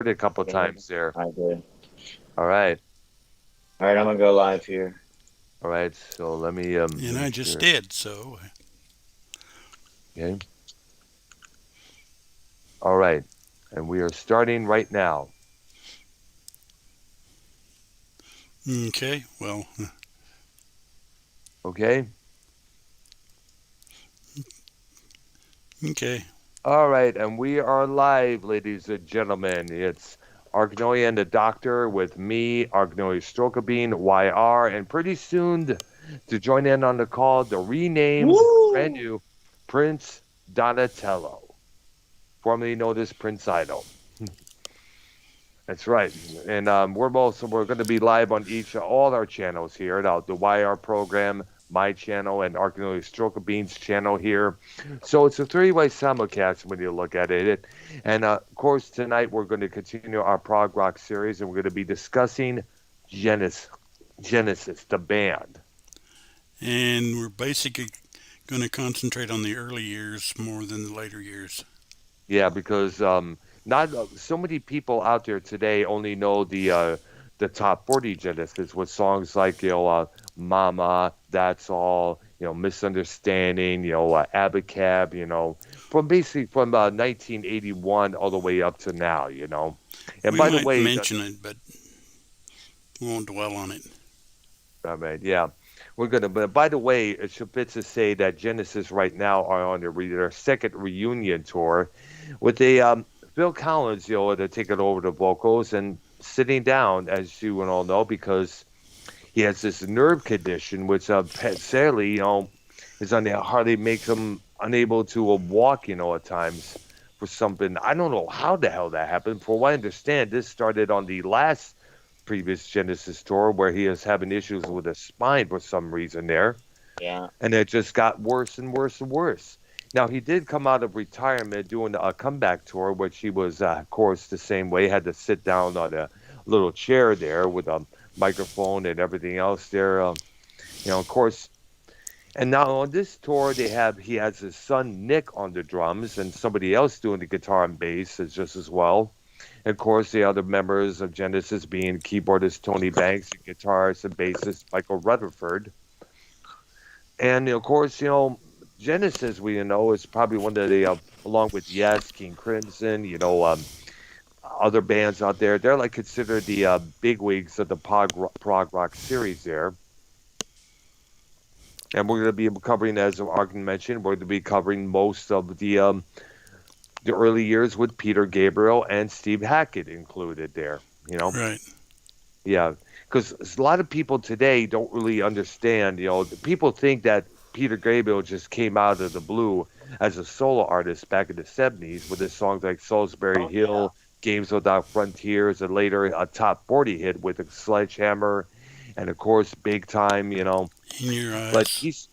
it a couple Yeah, times there. I did. All right. All right, I'm gonna go live here. All right. So let And me I just share. did, so. Okay. All right. And we are starting right now. Okay, well, Okay. okay. All right. And we are live, ladies and gentlemen. It's Arknolia and the Doctor with me, Arknolia Strokabine, YR, and pretty soon to join in on the call, the renamed, brand Woo! new Prince Donatello, formerly known as Prince Idol. That's right, and we're going to be live on all our channels here. Now the YR program, my channel, and Arknolia Stroke of Beans channel here. So it's a three-way simulcast when you look at it. And of course, tonight we're going to continue our prog rock series, and we're going to be discussing Genesis, Genesis, the band. And we're basically going to concentrate on the early years more than the later years. Yeah, because not so many people out there today only know the top 40 Genesis with songs like Mama, That's All, Misunderstanding, Abba Cab, from 1981 all the way up to now. And We by the might way, mention it, but we won't dwell on it. I mean, yeah, we're gonna. But by the way, it should fit to say that Genesis right now are on their second reunion tour, with Phil Collins, to take it over the vocals and sitting down, as you would all know, because he has this nerve condition, which sadly, is hardly makes him unable to walk, at times for something. I don't know how the hell that happened. For what I understand, this started on the last previous Genesis tour where he is having issues with his spine for some reason there, Yeah. and it just got worse and worse and worse. Now he did come out of retirement doing a comeback tour, which he was, of course, the same way. Had to sit down on a little chair there with a microphone and everything else there. Of course. And now on this tour, he has his son Nick on the drums and somebody else doing the guitar and bass is just as well. And of course, the other members of Genesis being keyboardist Tony Banks and guitarist and bassist Michael Rutherford. And of course, Genesis, we know, is probably one of along with Yes, King Crimson, other bands out there. They're like considered the bigwigs of the prog rock series there. And we're going to be covering, as Arkin mentioned, we're going to be covering most of the early years with Peter Gabriel and Steve Hackett included there. Right. Yeah, because a lot of people today don't really understand. People think that Peter Gabriel just came out of the blue as a solo artist back in the '70s with his songs like Salisbury Oh yeah. Hill, Games Without Frontiers, and later a top 40 hit with a Sledgehammer, and of course Big Time. In your But eyes. he's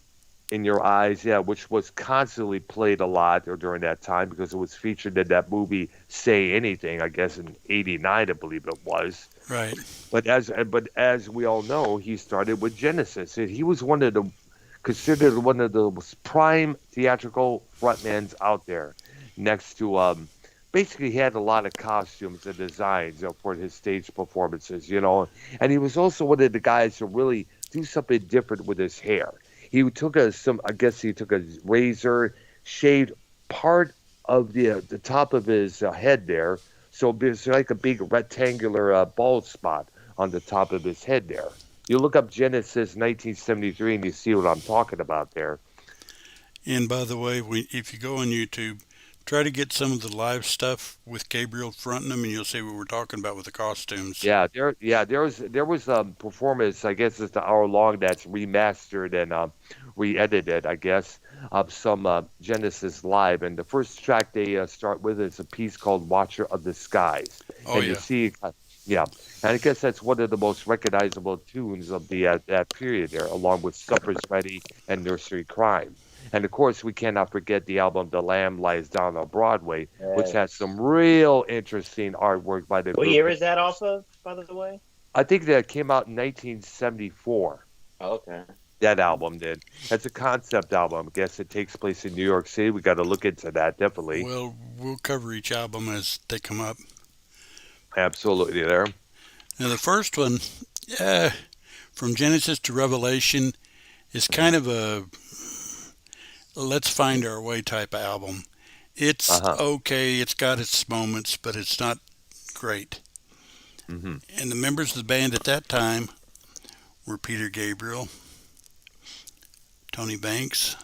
in Your Eyes, yeah, which was constantly played a lot during that time because it was featured in that movie Say Anything, I guess in '89, I believe it was. Right. But as we all know, he started with Genesis. He was considered one of the most prime theatrical frontmans out there. Next to basically he had a lot of costumes and designs for his stage performances. And he was also one of the guys to really do something different with his hair. I guess he took a razor, shaved part of the top of his head there, so there's like a big rectangular bald spot on the top of his head there. You look up Genesis 1973 and you see what I'm talking about there. And by the way, if you go on YouTube, try to get some of the live stuff with Gabriel fronting them, and you'll see what we're talking about with the costumes. Yeah, there was a performance. I guess it's an hour long that's remastered and re-edited. I guess of some Genesis live, and the first track they start with is a piece called "Watcher of the Skies," Oh, and you yeah. see, yeah, and I guess that's one of the most recognizable tunes of the that period there, along with "Supper's Ready" and "Nursery Crime." And of course, we cannot forget the album "The Lamb Lies Down on Broadway," which Yes. has some real interesting artwork by the What group. year is that off of, by the way? I think that came out in 1974. Okay. That album did. That's a concept album. I guess it takes place in New York City. We got to look into that definitely. Well, we'll cover each album as they come up. Absolutely there. Now, the first one, uh, from Genesis to Revelation, is kind of a let's find our way type album. It's Uh-huh. okay, it's got its moments, but it's not great. Hmm. And the members of the band at that time were Peter Gabriel, Tony Banks,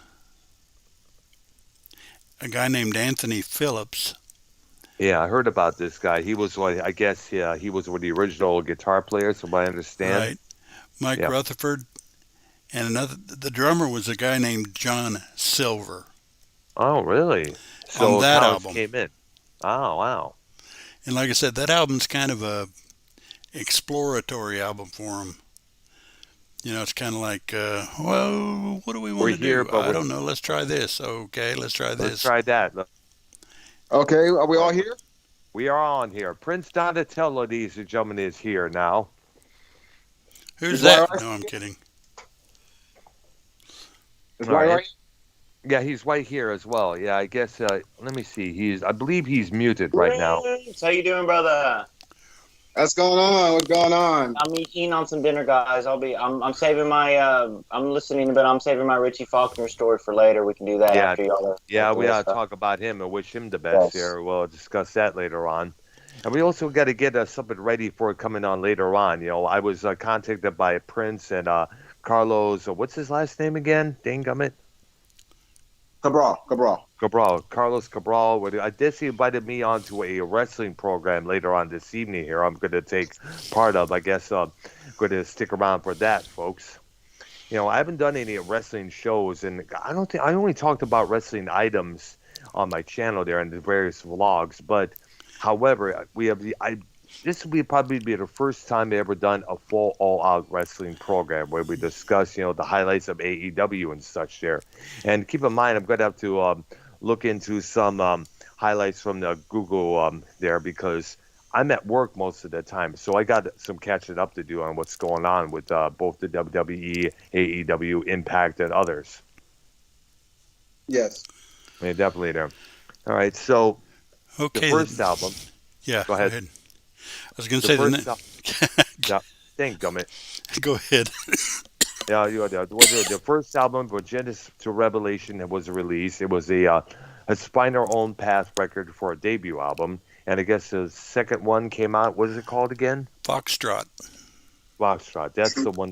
a guy named Anthony Phillips, Yeah, I heard about this guy. He was what I guess yeah, he was one of the original guitar players, from what I understand. right? Mike Yeah. Rutherford, and another. The drummer was a guy named John Silver Oh, really? on So that college album. came in. Oh, wow. And like I said, that album's kind of a exploratory album for him. You know, it's kind of like, well, what do we want We're to here, do? but I we're don't know. Let's try this. Okay, let's try let's this. try that. Okay, are we all here? We are on here. Prince Donatello, ladies and gentlemen, is here now. Who's Is that? YY No, I'm kidding. Is All right. YY? Yeah, he's right here as well. Yeah, I guess. Let me see. I believe he's muted right now. How you doing, brother? What's going on? What's going on? I'm eating on some dinner, guys. I'm saving my. I'm listening, but I'm saving my Richie Faulkner story for later. We can do that Yeah, after y'all are. Yeah, we after ought this to stuff. talk about him and wish him the best Yes. here. We'll discuss that later on. And we also got to get something ready for coming on later on. You know, I was contacted by Prince and Carlos. What's his last name again? Dangummit? Cabral. Carlos Cabral. I guess he invited me onto a wrestling program later on this evening here. I'm going to take part of. I guess I'm going to stick around for that, folks. You know, I haven't done any wrestling shows, and I don't think I only talked about wrestling items on my channel there and the various vlogs. But, however, this will probably be the first time I ever done a full all-out wrestling program where we discuss, you know, the highlights of AEW and such there. And keep in mind, I'm going to have to look into some highlights from the Google there because I'm at work most of the time, so I got some catching up to do on what's going on with both the WWE, AEW, Impact, and others. Yes. I mean, definitely there. All right, so Okay. the first album. Yeah, Go ahead. I was going to The say first the Yeah, dang gummit. Go ahead. Yeah, the first album, from Genesis to Revelation, was released. It was a Spiner Own Path record for a debut album. And I guess the second one came out. What is it called again? Foxtrot. Foxtrot. That's the one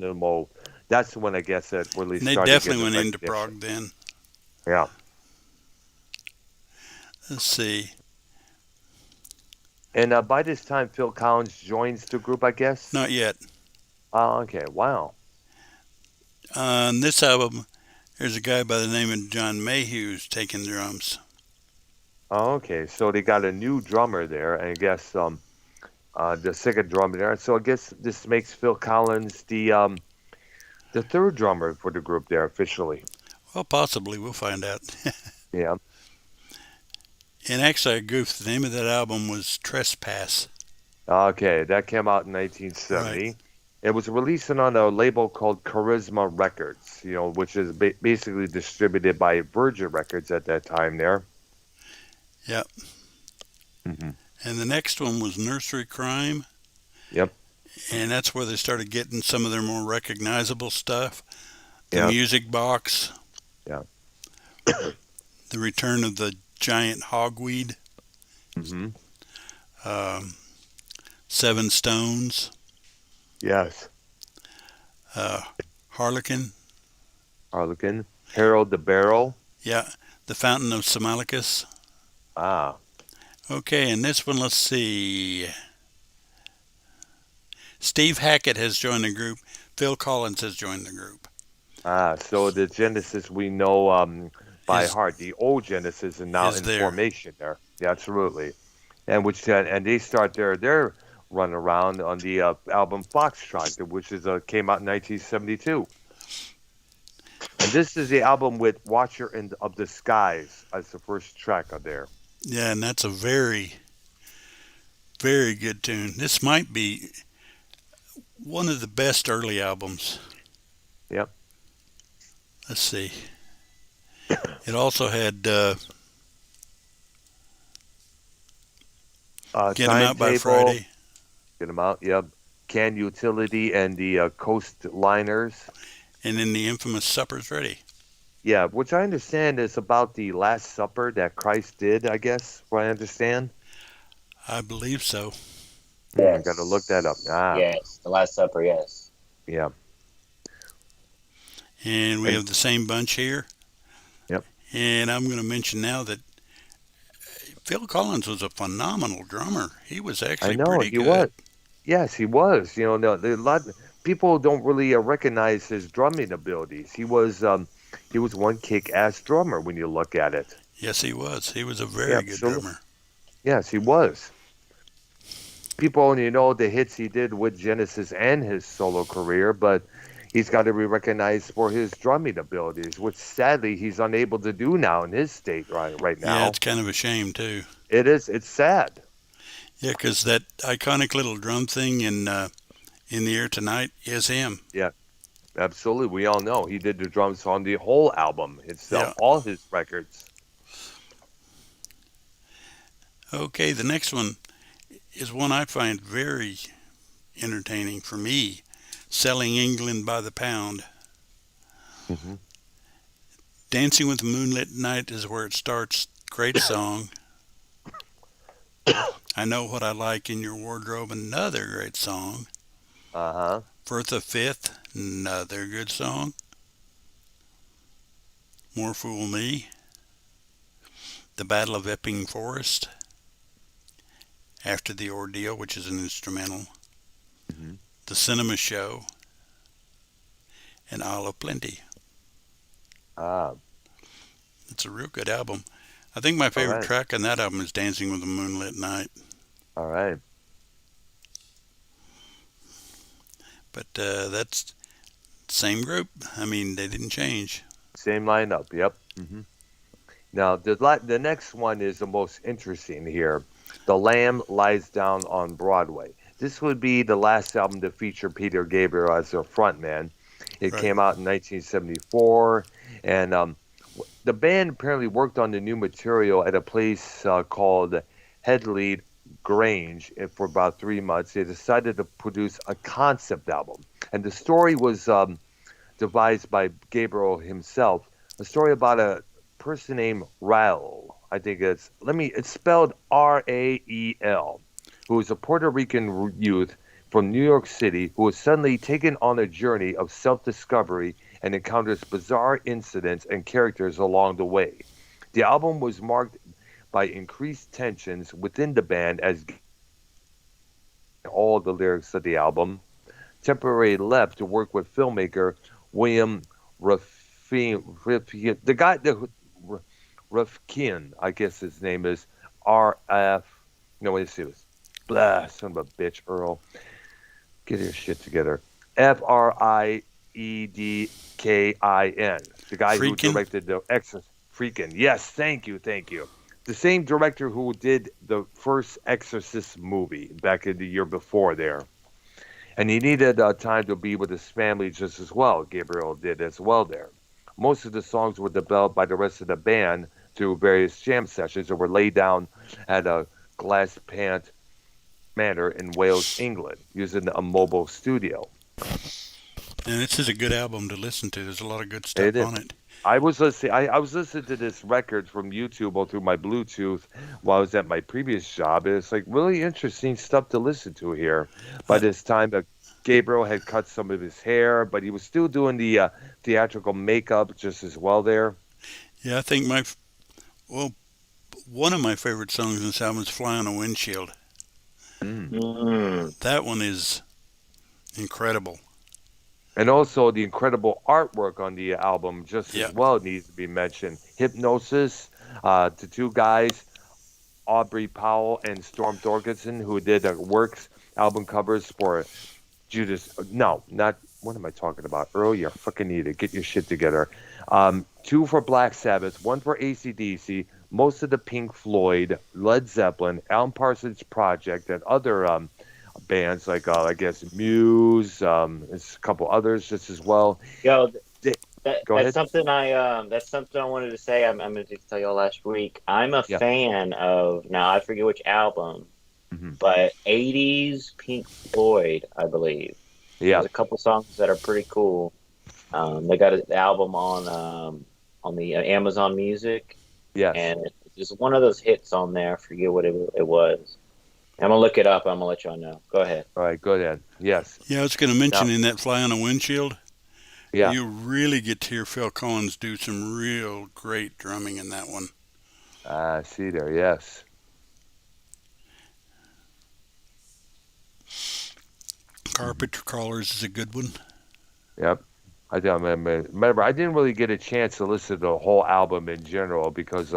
that's the one I guess that really And they started definitely getting went into recognition. Prog then. Yeah. Let's see. And by this time, Phil Collins joins the group, I guess. Not yet. Oh, okay. Wow. On this album, there's a guy by the name of John Mayhew's taking drums. Oh, okay. So they got a new drummer there, and I guess the second drummer there. So I guess this makes Phil Collins the third drummer for the group there officially. Well, possibly. We'll find out. Yeah. And actually, I goofed. The name of that album was Trespass. Okay, that came out in 1970. Right. It was released on a label called Charisma Records, you know, which is basically distributed by Virgin Records at that time there. Yep. Mm-hmm. And the next one was Nursery Crime. Yep. And that's where they started getting some of their more recognizable stuff. The Yeah. Music Box. Yeah. The Return of the Giant Hogweed. Mm-hmm. 7 Stones. Yes. Harlequin. Harlequin. Harold the Barrel. Yeah. The Fountain of Samalicus. Ah. Okay, and this one, let's see. Steve Hackett has joined the group. Phil Collins has joined the group. Ah. So the Genesis we know by Is- heart. The old Genesis is now is in there. formation there. Yeah, absolutely. And and they start their run around on the album Foxtrot, which came out in 1972. And this is the album with Watcher of the Skies as the first track on there. Yeah, and that's a very, very good tune. This might be one of the best early albums. Yep. Let's see. It also had Get 'Em Out by Timetable. Friday. Get them out. Yep. Can Utility and the Coastliners. And then the infamous Supper's Ready. Yeah, which I understand is about the Last Supper that Christ did, I guess, what I understand. I believe so. I got to look that up. Yes, the Last Supper. Yes. Yeah. And we have the same bunch here. Yep. And I'm going to mention now that Phil Collins was a phenomenal drummer. He was actually I know, pretty he good. was. Yes, he was. You know, no, a lot people don't really recognize his drumming abilities. He was one kick-ass drummer when you look at it. Yes, he was. He was a very good drummer. Yes, he was. People only know the hits he did with Genesis and his solo career, but he's got to be recognized for his drumming abilities, which sadly he's unable to do now in his state right now. Yeah, it's kind of a shame too. It is. It's sad. Yeah, because that iconic little drum thing in the Air Tonight is him. Yeah, absolutely. We all know he did the drums on the whole album itself, all his records. Okay, the next one is one I find very entertaining for me. Selling England by the Pound. Mm-hmm. Dancing with the Moonlit Night is where it starts. Great song. I Know What I Like in Your Wardrobe, another great song. Uh-huh. Bertha Fifth, another good song. More Fool Me. The Battle of Epping Forest. After the Ordeal, which is an instrumental. Mm-hmm. The Cinema Show. And Isle of Plenty. It's a real good album. I think my favorite track on that album is Dancing with the Moonlit Night. All right. But that's the same group. I mean, they didn't change. Same lineup. Yep. Mm-hmm. Now, the next one is the most interesting here. The Lamb Lies Down on Broadway. This would be the last album to feature Peter Gabriel as their frontman. It came out in 1974, and the band apparently worked on the new material at a place called Headley Grange for about 3 months. They decided to produce a concept album, and the story was devised by Gabriel himself. A story about a person named Raul. I think it's spelled Rael, who is a Puerto Rican youth from New York City who is suddenly taken on a journey of self-discovery and encounters bizarre incidents and characters along the way. The album was marked by increased tensions within the band as all the lyrics of the album temporarily left to work with filmmaker William Rifkin, I guess his name is R.F. No, let's see this. Blah, son of a bitch, Earl. Get your shit together. Friedkin. The guy who directed The Exorcist. Friedkin. Yes, thank you. The same director who did the first Exorcist movie back in the year before there. And he needed time to be with his family just as well. Gabriel did as well there. Most of the songs were developed by the rest of the band through various jam sessions that were laid down at a Glass Pant Manor in Wales, England, using a mobile studio. And this is a good album to listen to. There's a lot of good stuff on it. I was listening to this record from YouTube or through my Bluetooth while I was at my previous job. It's like really interesting stuff to listen to here. By this time, Gabriel had cut some of his hair, but he was still doing the theatrical makeup just as well there. Yeah, I think one of my favorite songs in this album is Fly on a Windshield. That one is incredible. And also the incredible artwork on the album just as well needs to be mentioned. Hypnosis, the two guys, Aubrey Powell and Storm Thorgerson, who did Works album covers for Judas. No, not, what am I talking about? Earl, you're fucking idiot. Get your shit together. 2 for Black Sabbath, 1 for AC/DC, most of the Pink Floyd, Led Zeppelin, Alan Parsons Project, and other bands like I guess Muse, there's a couple others just as well. Yo, Go ahead. that's something I wanted to say. I meant to tell y'all last week. I'm a fan of, now I forget which album, Hmm. but 80s Pink Floyd, I believe. Yeah. There's a couple songs that are pretty cool. They got an album on the Amazon Music, Yes. and there's one of those hits on there. I forget what it was. I'm gonna look it up. I'm gonna let y'all know. Go ahead. All right. Go ahead. Yes. Yeah, I was going to mention Now. in that Fly on a Windshield, Yeah. you really get to hear Phil Collins do some real great drumming in that one. See there. Yes. Carpenter Crawlers is a good one. Yep. I don't remember. I didn't really get a chance to listen to the whole album in general because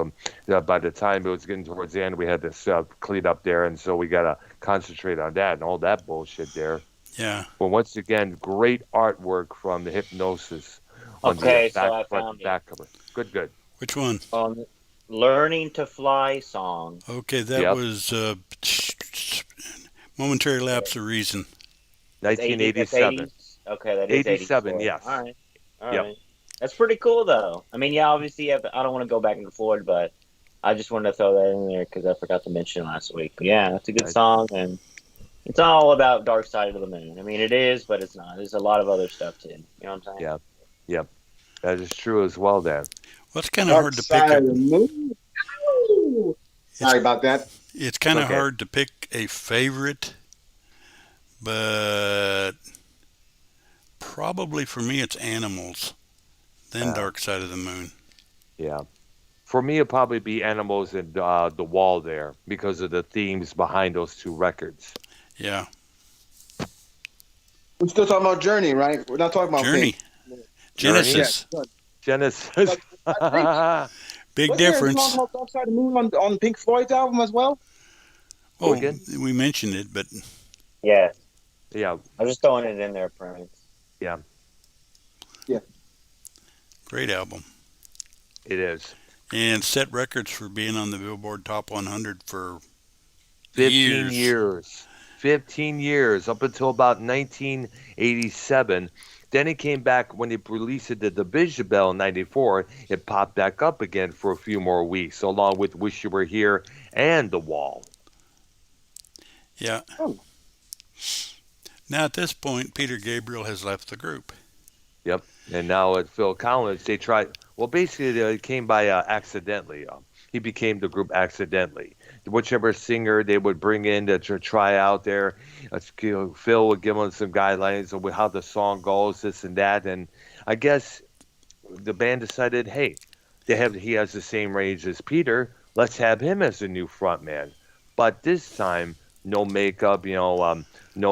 by the time it was getting towards the end, we had this clean up there, and so we gotta concentrate on that and all that bullshit there. Yeah. But once again, great artwork from the Hypnosis on the Okay, so back I front found it. back cover. Good, good. Which one? On Learning to Fly song. Okay, that Yep. was Momentary Lapse of Reason. That's 1987. 80s. Okay, that is 87, 84. yes. All right. All Yep. right. That's pretty cool, though. I mean, yeah, obviously, I don't want to go back into Floyd, but I just wanted to throw that in there because I forgot to mention last week. But yeah, that's a good Nice. song, and it's all about Dark Side of the Moon. I mean, it is, but it's not. There's a lot of other stuff too. You know what I'm saying? Yeah. Yep. That is true as well, Dan. Well, it's kind of hard to pick Side up. of the moon. Ow! Sorry about that. It's kind of Okay. hard to pick a favorite, but probably for me it's Animals, then Dark Side of the Moon. Yeah. For me, it'd probably be Animals and The Wall there because of the themes behind those two records. Yeah, We're still talking about Journey, right? We're not talking about Journey, Pink. Genesis, Yeah. Genesis. big Was there a difference. song called Dark Side of the Moon on Pink Floyd's album as well? Oh, again? we mentioned it, but Yeah. Yeah. I'm just throwing it in there, Prince. great album. It is. And set records for being on the Billboard Top 100 for 15 years. 15 years up until about 1987. Then it came back when it released the Division Bell in 94. It popped back up again for a few more weeks, along with Wish You Were Here and The Wall. Yeah. Oh. Now at this point, Peter Gabriel has left the group. Yep. And now at Phil Collins, they tried. Well, basically, it came by accidentally. He became the group accidentally. Whichever singer they would bring in to try out there, Phil would give them some guidelines of how the song goes, this and that. And I guess the band decided, hey, he has the same range as Peter. Let's have him as the new frontman. But this time, no makeup, no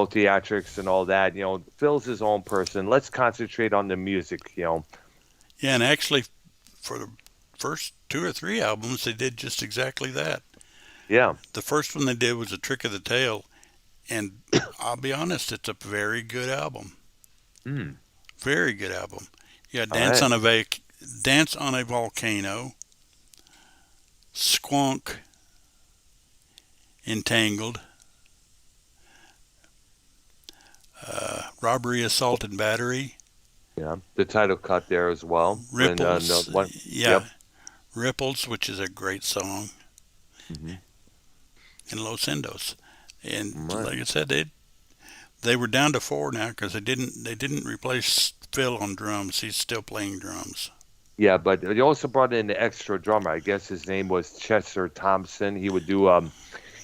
theatrics and all that. Phil's his own person. Let's concentrate on the music. Yeah, and actually, for the first 2 or 3 albums, they did just exactly that. Yeah. The first one they did was A Trick of the Tail, and I'll be honest, it's a very good album. Mm. Very good album. Yeah, All right. Dance on a Volcano, Squonk, Entangled, Robbery, Assault, and Battery, Yeah. The title cut there as well. When, Ripples, Yep. Ripples, which is a great song, Mhm. and Los Endos. And Right. like I said, they were down to 4 now because they didn't replace Phil on drums. He's still playing drums. Yeah, but they also brought in the extra drummer. I guess his name was Chester Thompson. He would do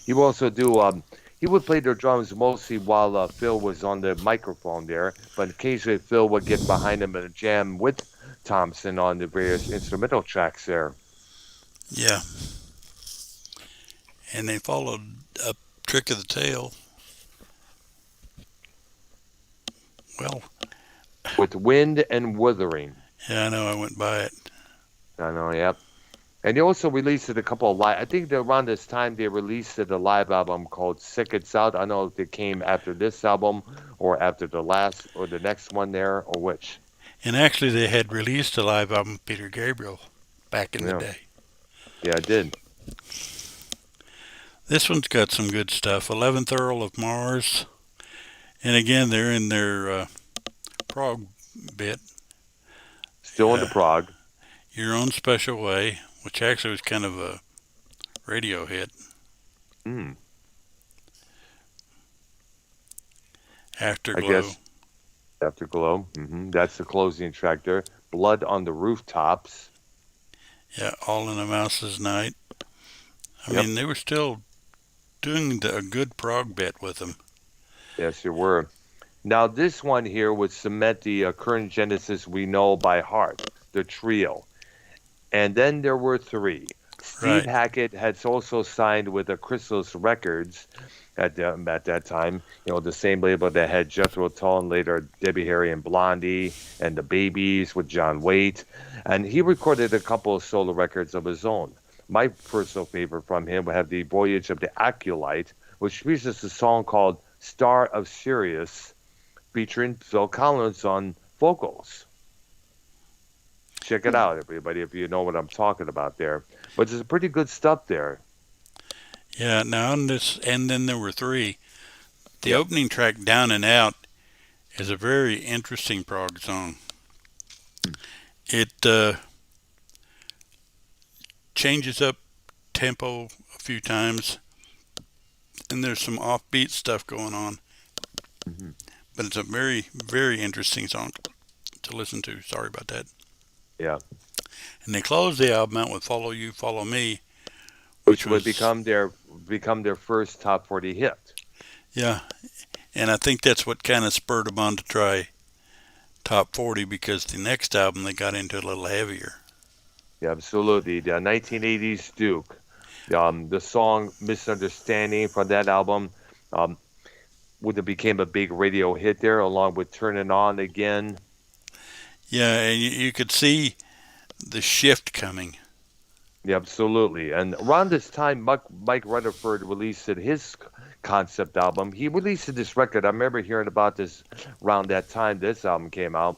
he would also do he would play the drums mostly while Phil was on the microphone there, but occasionally Phil would get behind him and jam with Thompson on the various instrumental tracks there. Yeah. And they followed a Trick of the Tail. Well, With Wind and Wuthering. yeah, I know I went by it. I know, yep. And they also released a couple of live. I think around this time they released a live album called Sick It's Out. I don't know if it came after this album or after the last or the next one there or which. And actually, they had released a live album of Peter Gabriel back in the Yeah. day. Yeah, it did. This one's got some good stuff. 11th Earl of Mars. And again, they're in their prog bit. Still in the Prog. Your Own Special Way, which actually was kind of a radio hit. Mm. Afterglow. I guess Afterglow. That's the closing track there. Blood on the Rooftops. Yeah, All in a Mouse's Night. I Yep. mean, they were still doing a good prog bit with them. Yes, you were. Now, this one here would cement the current Genesis we know by heart, the trio. And then there were three. Steve Right. Hackett had also signed with the Chrysalis Records at that time. The same label that had Jethro Tull and later Debbie Harry and Blondie and the Babies with John Waite. And he recorded a couple of solo records of his own. My personal favorite from him would have The Voyage of the Acolyte, which features a song called Star of Sirius, featuring Phil Collins on vocals. Check it out, everybody, if you know what I'm talking about there. But there's pretty good stuff there. Yeah, now on this, and then there were three. The Yep. opening track, Down and Out, is a very interesting prog song. It changes up tempo a few times, and there's some offbeat stuff going on. Mhm. But it's a very, very interesting song to listen to. Sorry about that. Yeah. And they closed the album out with Follow You, Follow Me, Which was would become their first top 40 hit. Yeah, and I think that's what kind of spurred them on to try top 40, because the next album they got into a little heavier. Yeah, absolutely. The 1980s Duke. The song Misunderstanding from that album would have became a big radio hit there, along with Turn It On Again. Yeah, and you could see the shift coming. Yeah, absolutely. And around this time, Mike Rutherford released his concept album. He released this record. I remember hearing about this around that time this album came out.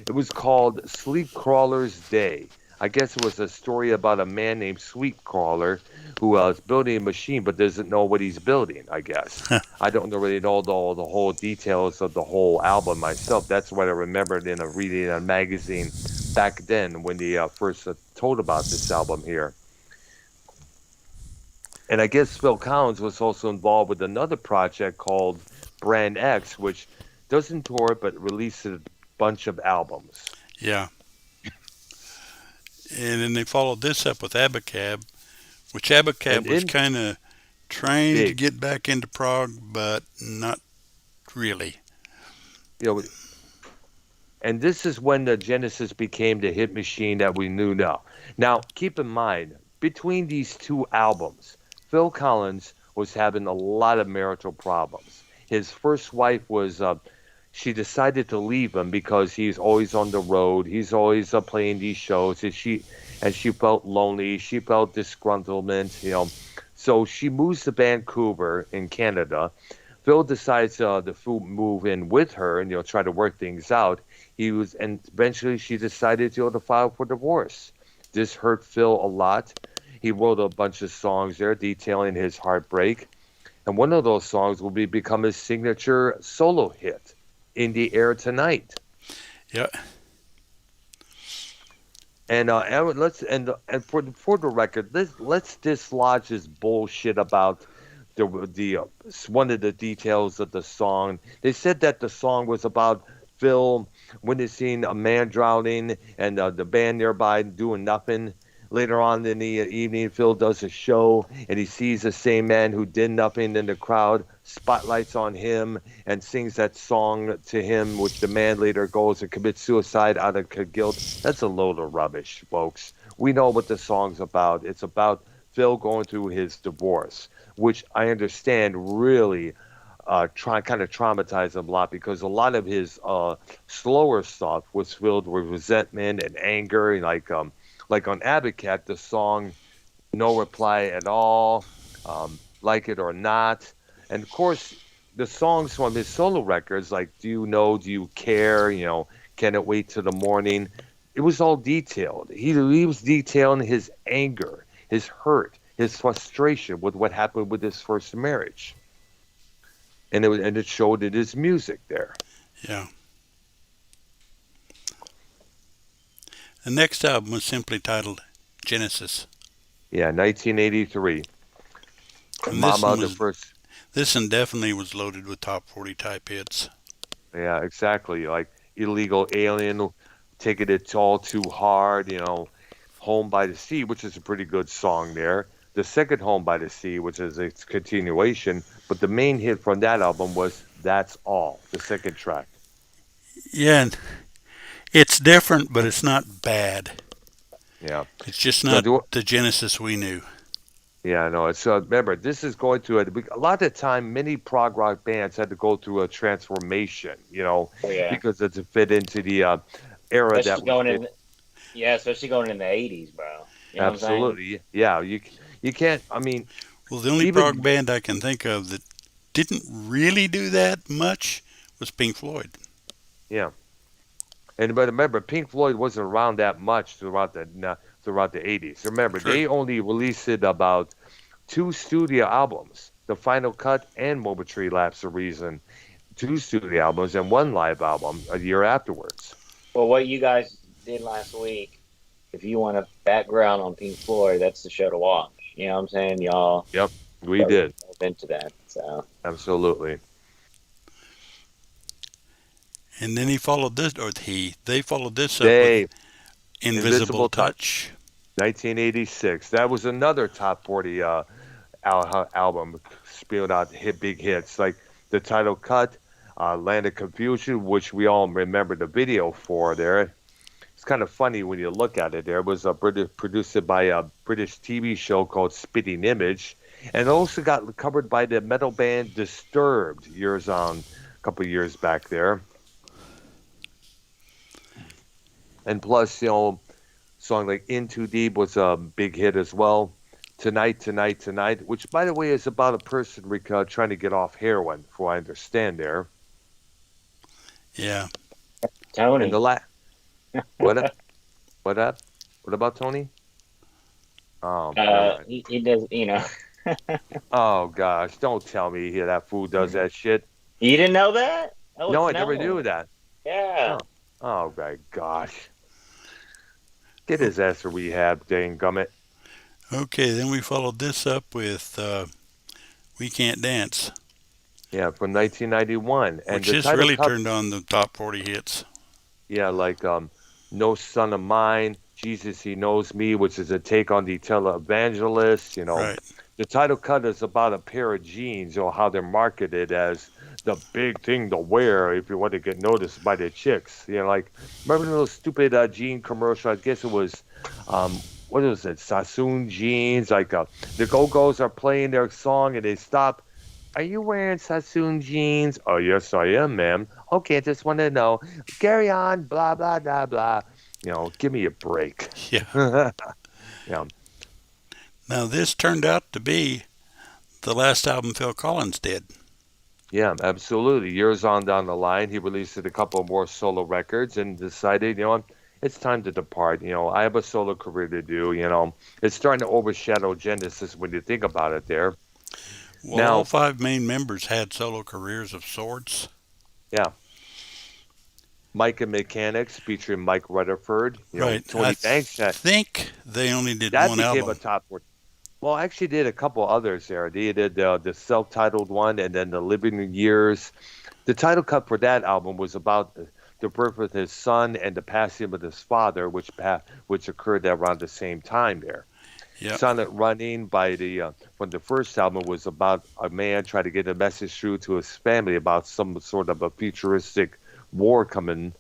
It was called Sleep Crawler's Day. I guess it was a story about a man named Sleep Crawler who is building a machine but doesn't know what he's building, I guess. I don't really know the whole details of the whole album myself. That's what I remembered in a reading a magazine back then when they first told about this album here. And I guess Phil Collins was also involved with another project called Brand X, which doesn't tour but released a bunch of albums. Yeah. And then they followed this up with Abba Cab, which Abba Cab was kind of trying to get back into prog, but not really. And this is when the Genesis became the hit machine that we knew now. Now, keep in mind, between these two albums, Phil Collins was having a lot of marital problems. His first wife was, she decided to leave him because he's always on the road. He's always playing these shows. And she felt lonely. She felt disgruntlement, So she moves to Vancouver in Canada. Phil decides to move in with her and, try to work things out. And eventually she decided to file for divorce. This hurt Phil a lot. He wrote a bunch of songs there detailing his heartbreak. And one of those songs will become his signature solo hit, In the Air Tonight. Yeah. And for the record, let's dislodge this bullshit about the one of the details of the song. They said that the song was about Phil witnessing a man drowning and the band nearby doing nothing. Later on in the evening, Phil does a show, and he sees the same man who did nothing in the crowd, spotlights on him, and sings that song to him, which the man later goes and commits suicide out of guilt. That's a load of rubbish, folks. We know what the song's about. It's about Phil going through his divorce, which I understand really kind of traumatized him a lot, because a lot of his slower stuff was filled with resentment and anger, and like on Abba Cab, the song No Reply at All, Like It or Not. And of course, the songs from his solo records, like Do You Know, Do You Care, Can It Wait Till the Morning, it was all detailed. He was detailing his anger, his hurt, his frustration with what happened with his first marriage. And it showed in his music there. Yeah. The next album was simply titled Genesis. Yeah, 1983. And this one definitely was loaded with top 40 type hits. Yeah, exactly. Like illegal alien, taking it all too hard. Home by the Sea, which is a pretty good song there. The second Home by the Sea, which is its continuation, but the main hit from that album was That's All, the second track. Yeah, and it's different, but it's not bad. Yeah. It's just No, not the Genesis we knew. yeah, no. It's remember, this is going through a lot of the time. Many prog rock bands had to go through a transformation, Oh yeah, because it to fit into the era that especially was going in. in. Yeah, especially going in the '80s, bro. You know what I'm saying? Absolutely, yeah. You can't. I mean, Well, the only prog even band I can think of that didn't really do that much was Pink Floyd. yeah. And but remember, Pink Floyd wasn't around that much throughout the 80s. Remember, True. they only released about two studio albums, The Final Cut and Momentary Lapse of Reason, two studio albums and one live album a year afterwards. Well, what you guys did last week, if you want a background on Pink Floyd, that's the show to watch. You know what I'm saying? Y'all Yep, we did. into that. So Absolutely. And then he followed this, or they followed this up with They, Invisible Touch. 1986. That was another top 40 album, spilled out big hits like the title cut, Land of Confusion, which we all remember the video for there. It's kind of funny when you look at it. There was a produced by a British TV show called Spitting Image, and also got covered by the metal band Disturbed a couple years back there. And plus, song like In Too Deep was a big hit as well. Tonight, Tonight, Tonight, which, by the way, is about a person trying to get off heroin, from what I understand there. Yeah. Tony, And the what up? What up? What about Tony? Oh, God. he does. Oh, gosh. Don't tell me that fool does that shit. You didn't know that? Oh, No, I it's never known. knew that. Yeah. Oh, my gosh. Get his ass to rehab, dang gummit. Okay, then we followed this up with We Can't Dance, Yeah, from 1991. And which the just title really cut, turned on the top 40 hits. yeah, like No Son of Mine, Jesus He Knows Me, which is a take on the televangelist. Right. The title cut is about a pair of jeans, or how they're marketed as the big thing to wear if you want to get noticed by the chicks. Like, remember those stupid jean commercial? I guess it was, what was it, Sassoon jeans? Like, the Go-Go's are playing their song and they stop. Are you wearing Sassoon jeans? Oh, yes, I am, ma'am. Okay, just want to know. Carry on, blah, blah, blah, blah. Give me a break. Yeah. Yeah. Now, this turned out to be the last album Phil Collins did. Yeah, absolutely. Years on down the line, he released a couple more solo records and decided, it's time to depart. I have a solo career to do. It's starting to overshadow Genesis when you think about it there. Well, Now, all five main members had solo careers of sorts. yeah. Mike and Mechanics featuring Mike Rutherford. Right. Tony I Banks. think they only did That one became album. a top 40. Well, I actually did a couple others there. They did the self-titled one and then the Living Years. The title cut for that album was about the birth of his son and the passing of his father, which occurred around the same time there. Yep. Silent Running from the first album was about a man trying to get a message through to his family about some sort of a futuristic war coming.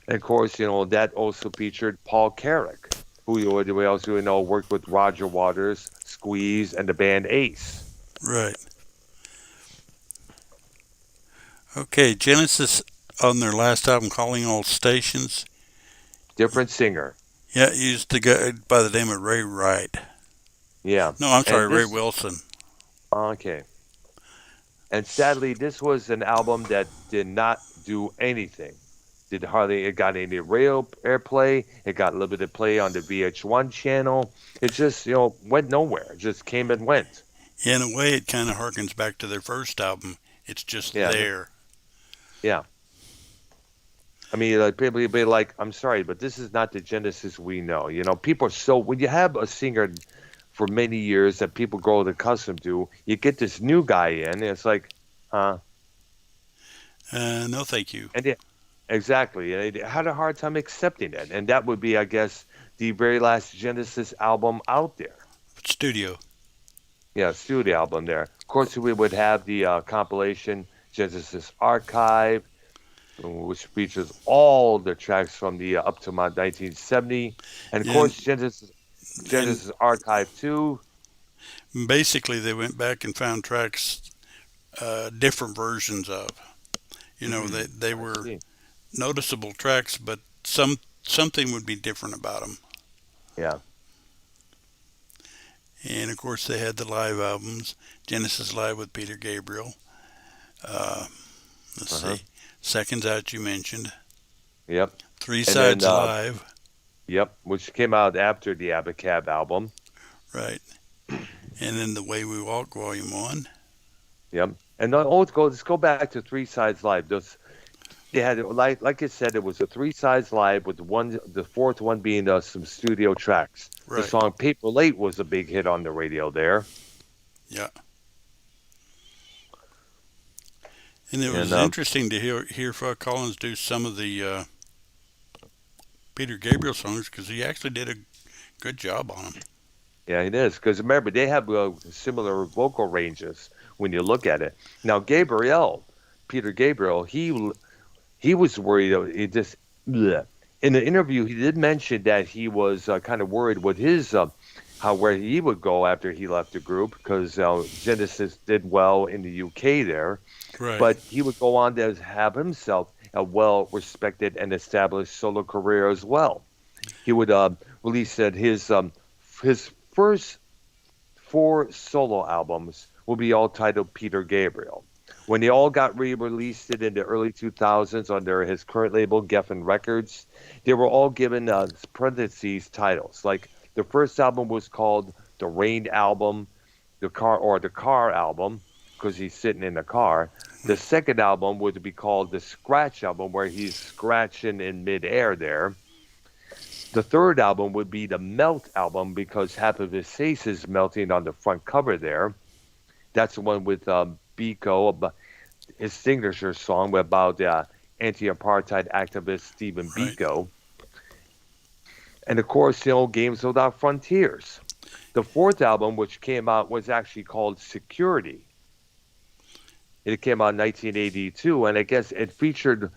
And of course, that also featured Paul Carrack, who we also know worked with Roger Waters, Squeeze, and the band Ace. Right. Okay, Genesis on their last album, Calling All Stations. Different singer. Yeah, used the guy by the name of Ray Wright. Yeah. No, I'm sorry, And Ray Wilson. Okay. And sadly, this was an album that did not do anything. It got any radio airplay. It got limited play on the VH1 channel. It just, went nowhere. It just came and went. In a way, it kind of harkens back to their first album. It's just there. Yeah. I mean, people be like, I'm sorry, but this is not the Genesis we know. People are when you have a singer for many years that people grow accustomed to, you get this new guy in, and it's like, huh? No, thank you. And exactly, and they had a hard time accepting it. And that would be, I guess, the very last Genesis album out there. Studio. Yeah, studio album there. Of course, we would have the compilation Genesis Archive, which features all the tracks from the up to about 1970, and of Yeah, course Genesis Archive 2. basically they went back and found tracks, different versions of. They I were see. noticeable tracks, but something would be different about them. Yeah. And of course, they had the live albums, Genesis Live with Peter Gabriel. Uh, let's Uh-huh. see, Seconds Out you mentioned, Yep. Three And then Sides Live, yep, which came out after the Abba Cab album. right? And then The Way We Walk, Volume 1. Yep. And let's go back to Three Sides Live. They had, like I said, it was a Three Sides Live with the fourth one being some studio tracks. The Right. song Paper Late was a big hit on the radio there. Yeah. And it was And interesting to hear Phil Collins do some of the Peter Gabriel songs because he actually did a good job on them. yeah, it is. Because remember, they have similar vocal ranges when you look at it. Now, Peter Gabriel, he was worried. He just bleh. In the interview, he did mention that he was kind of worried with his where he would go after he left the group because Genesis did well in the UK there, Right. but he would go on to have himself a well-respected and established solo career as well. He would release that his first 4 solo albums will be all titled Peter Gabriel. When they all got re-released in the early 2000s under his current label, Geffen Records, they were all given parentheses titles. Like the first album was called the Rain Album, the Car Album, because he's sitting in the car. The second album would be called the Scratch Album, where he's scratching in midair there. The third album would be the Melt Album, because half of his face is melting on the front cover there. That's the one with Biko, his signature song about anti-apartheid activist Stephen Right. Biko. And of course, Games Without Frontiers. The fourth album, which came out, was actually called Security. It came out in 1982, and I guess it featured,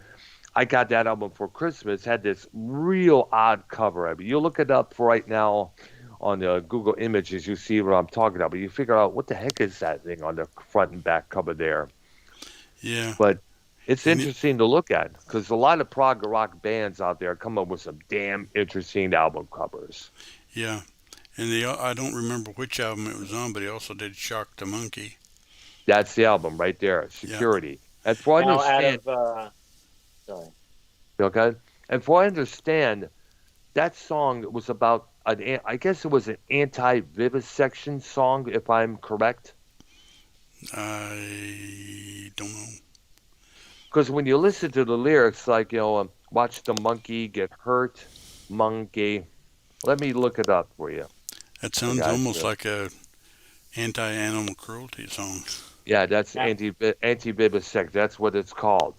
I got that album for Christmas, had this real odd cover. I mean, you look it up right now on Google Images, you see what I'm talking about, but you figure out what the heck is that thing on the front and back cover there. Yeah. But it's And interesting to look at because a lot of prog rock bands out there come up with some damn interesting album covers. Yeah. And I don't remember which album it was on, but he also did Shock the Monkey. That's the album right there, Security. And for I Now, understand, sorry. okay, and for I understand, that song was about I guess it was an anti-vivisection song, if I'm correct. I don't know. Because when you listen to the lyrics, like watch the monkey get hurt, monkey. Let me look it up for you. That sounds got almost you. like a anti-animal cruelty song. Yeah, that's Yeah. anti-vivisection. That's what it's called.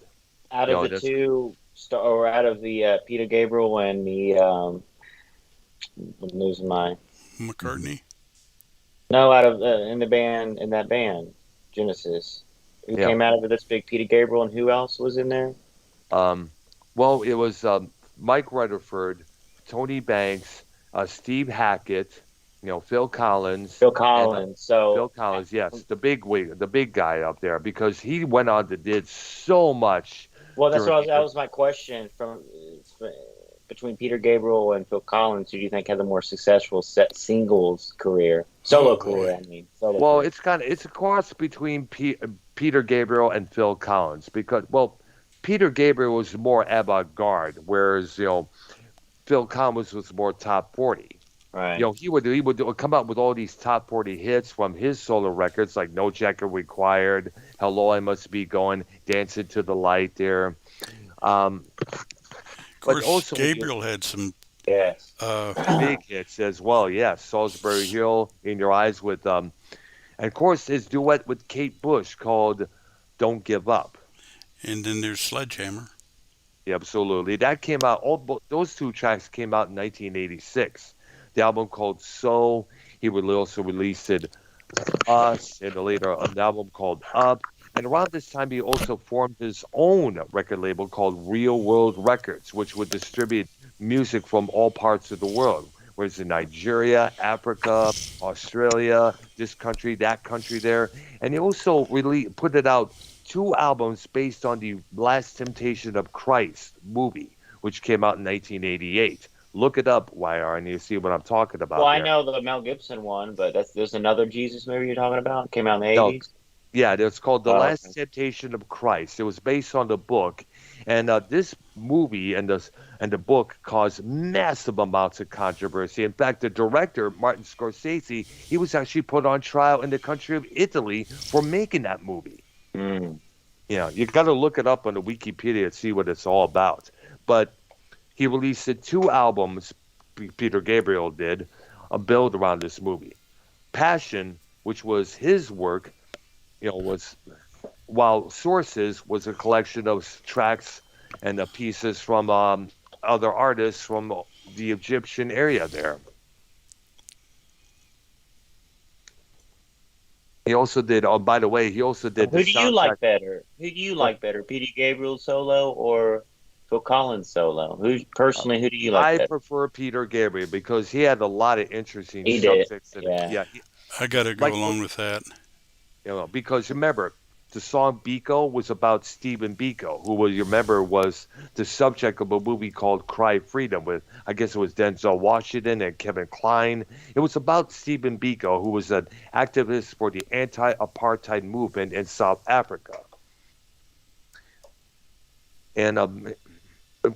Out You of know, the that's- two, or out of the Peter Gabriel and the I'm losing my McCartney. no, out of in that band Genesis, who Yeah. came out of it? This big Peter Gabriel, and who else was in there? Well, it was Mike Rutherford, Tony Banks, Steve Hackett, Phil Collins. Phil Collins. Phil Collins, yes, the big guy up there, because he went on to did so much. Well, that during- was my question. Between Peter Gabriel and Phil Collins, who do you think had the more successful singles career, solo Oh, boy. career? I mean, solo. Well, career. it's a cross between Peter Gabriel and Phil Collins, because Peter Gabriel was more avant-garde, whereas Phil Collins was more top 40. right. He would come up with all these top 40 hits from his solo records, like No Jacket Required, Hello I Must Be Going, Dancing to the Light there. Of course, also when you- Gabriel had some Yes. Big hits as well, yes. Salisbury Hill, In Your Eyes with, and of course his duet with Kate Bush called Don't Give Up. And then there's Sledgehammer. Yeah, absolutely. That came out. Those two tracks came out in 1986. The album called "So." He would also released it Us, and later an album called Up. And around this time, he also formed his own record label called Real World Records, which would distribute music from all parts of the world. Whereas in Nigeria, Africa, Australia, this country, that country there. And he also really put it out two albums based on the Last Temptation of Christ movie, which came out in 1988. Look it up, YR, and you see what I'm talking about Well, I there. know the Mel Gibson one, but there's another Jesus movie you're talking about. Came out in the No, 80s. yeah, it's called The Oh, Last okay. Temptation of Christ. It was based on the book, and this movie and the book caused massive amounts of controversy. In fact, the director, Martin Scorsese, he was actually put on trial in the country of Italy for making that movie. Mm. You got to look it up on the Wikipedia and see what it's all about. But he released two albums, Peter Gabriel did, build around this movie. Passion, which was his work, was while Sources was a collection of tracks and pieces from other artists from the Egyptian area there. He also did, oh, by the way, he also did the Who do you soundtrack. like better? Who do you like better, Peter Gabriel solo or Phil Collins solo? Who do you like I better? prefer Peter Gabriel because he had a lot of interesting He did, subjects in yeah. it. Yeah, I got to go like along with that. Because remember, the song Biko was about Stephen Biko, who was, you remember, was the subject of a movie called Cry Freedom with, I guess it was Denzel Washington and Kevin Kline. It was about Stephen Biko, who was an activist for the anti-apartheid movement in South Africa. And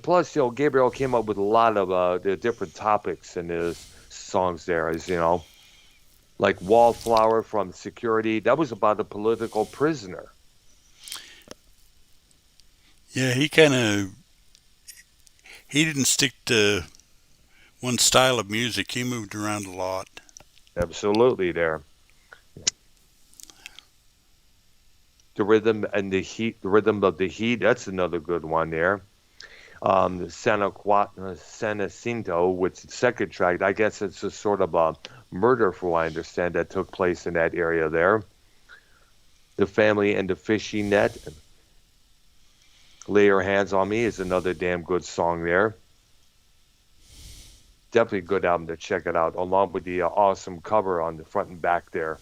plus, Gabriel came up with a lot of the different topics in his songs there, as like Wallflower from Security. That was about a political prisoner. Yeah, he didn't stick to one style of music. He moved around a lot. Absolutely there. The Rhythm and the Heat, the Rhythm of the Heat, that's another good one there. San Jacinto, which the second track, I guess it's a sort of a murder, from what I understand, that took place in that area there. The Family and the Fishing Net. Lay Your Hands on Me is another damn good song there. Definitely a good album to check it out, along with the awesome cover on the front and back there.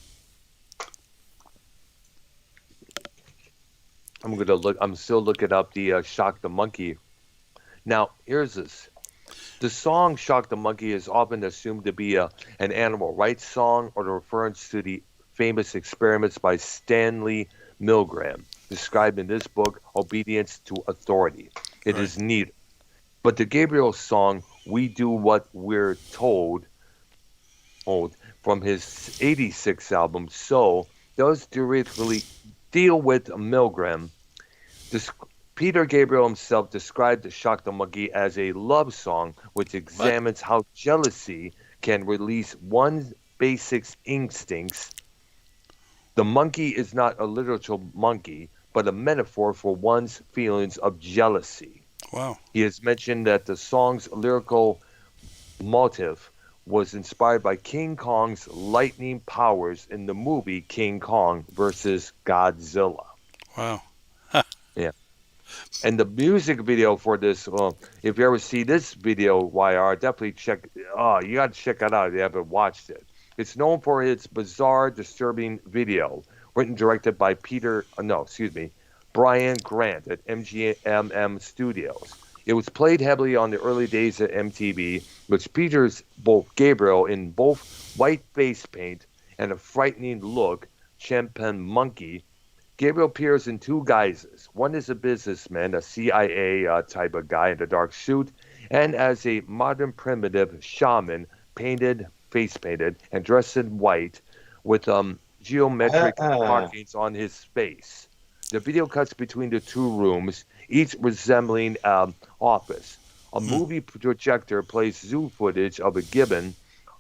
I'm still looking up the Shock the Monkey. Now, here's this. The song Shock the Monkey is often assumed to be an animal rights song or the reference to the famous experiments by Stanley Milgram, described in this book, Obedience to Authority. It is neither. But the Gabriel song, We Do What We're Told, from his 86 album, So, does directly deal with Milgram. Peter Gabriel himself described the Shock the Monkey as a love song which examines how jealousy can release one's basic instincts. The monkey is not a literal monkey, but a metaphor for one's feelings of jealousy. Wow. He has mentioned that the song's lyrical motive was inspired by King Kong's lightning powers in the movie King Kong versus Godzilla. Wow. Yeah. And the music video for this, if you ever see this video, YR, definitely you got to check it out if you haven't watched it. It's known for its bizarre, disturbing video, written and directed by Brian Grant at MGMM Studios. It was played heavily on the early days at MTV, which features both Gabriel in both white face paint and a frightening look, chimpanzee monkey. Gabriel appears in two guises. One is a businessman, a CIA type of guy in a dark suit, and as a modern primitive shaman, face painted, and dressed in white with geometric markings on his face. The video cuts between the two rooms, each resembling an office. A movie projector plays zoo footage of a gibbon,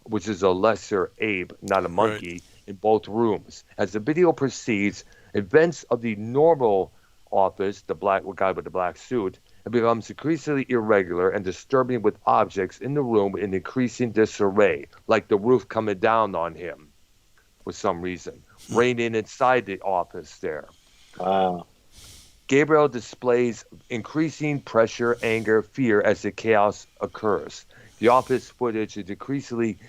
which is a lesser ape, not a monkey, in both rooms. As the video proceeds, events of the normal office, the black guy with the black suit, and becomes increasingly irregular and disturbing with objects in the room in increasing disarray, like the roof coming down on him for some reason, raining inside the office there. Wow. Gabriel displays increasing pressure, anger, fear as the chaos occurs. The office footage is increasingly